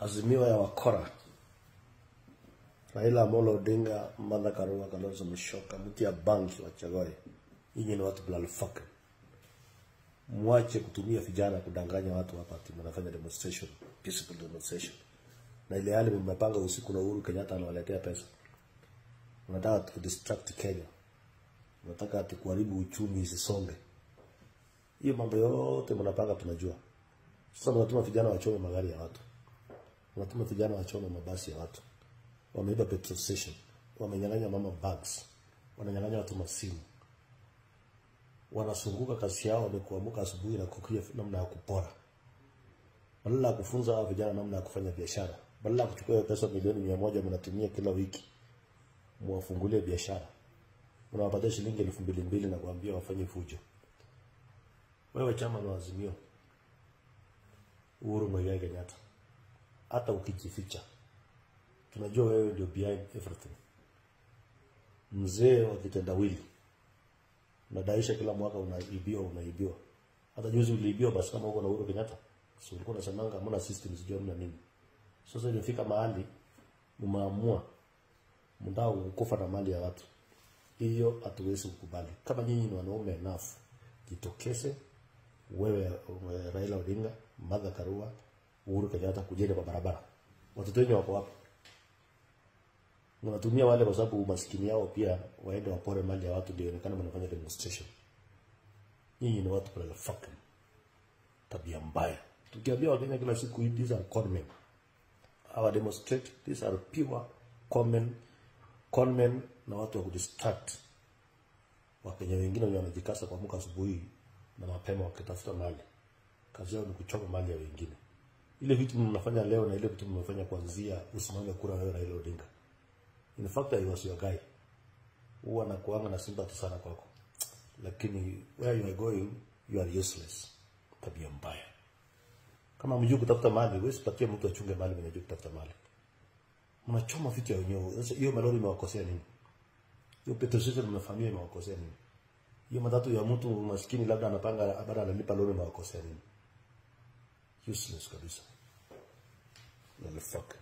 Azimio ya wakora. Raila Amolo Odinga, Martha Karua, Kalonzo Musyoka, Mutia Bangi wa Chagoi. Nyinyi ni watu bila fuck. Mwache kutumia vijana kudanganya watu hapa ati mnafanya demonstration, peaceful demonstration. Na ile hali mmepanga usiku na Uhuru Kenyatta anawaletea pesa. Unataka ku distract Kenya. Unataka ati kuharibu uchumi isisonge. Hiyo mambo yote mnapanga tunajua. Sasa mnatuma vijana wachome magari ya watu. Mnatuma vijana wachome mabasi ya watu. Wameiba petrol station, wamenyang'anya mama bags, wananyang'anya watu masimu. Wanasunguka kazi yao wamekuamuka asubuhi na kukia namna ya kupora. Badala ya kufunza hao vijana namna ya kufanya biashara, badala ya kuchukua pesa milioni 100 mnatumia kila wiki muwafungulie biashara. Unawapatia shilingi 2,200 na kuambia wafanye fujo. Wewe chama la Azimio, Uhuru Muigai Kenyatta, hata ukijificha tunajua wewe ndio behind everything. Mzee wa kitendawili. Unadaisha kila mwaka unaibiwa. Hata juzi uliibiwa basi kama uko na Uhuru Kenyatta. Sio ulikuwa unasemanga hamna systems sijui na nini. Sasa imefika mahali mmeamua mndao kufa na mali ya watu. Hiyo hatuwezi kukubali. Kama nyinyi ni wanaume enough, jitokeze wewe Raila Odinga, Martha Karua, Uhuru Kenyatta kujeni kwa barabara. Watoto wenyewe wako wapi? Wanatumia wale kwa sababu umaskini yao pia waende wapore mali ya watu ndio inaonekana wanafanya demonstration. Nyinyi ni watu kwa fucking tabia mbaya. Tukiambia Wakenya kila siku these are conmen. Our demonstrate, these are pure conmen na watu wa kudistract. Wakenya wengine wanajikasa kwa muka asubuhi na mapema wakitafuta mali. Kazi yao ni kuchoma mali ya wengine. Ile vitu mnafanya leo na ile vitu mmefanya kuanzia usimame kura wewe Raila Odinga. In fact, I was your guy. Huwa nakuanga na sympathy sana kwako. Lakini where you are going, you are useless. Tabia mbaya. Kama mjui kutafuta mali, wewe sipatie mtu achunge mali mwenye kutafuta mali. Mnachoma vitu ya wenyewe. Sasa hiyo malori imewakosea nini? Hiyo petrol station mnafanyia imewakosea nini? Hiyo matatu ya mtu maskini labda anapanga baada analipa lori imewakosea nini? Useless kabisa. What the fuck?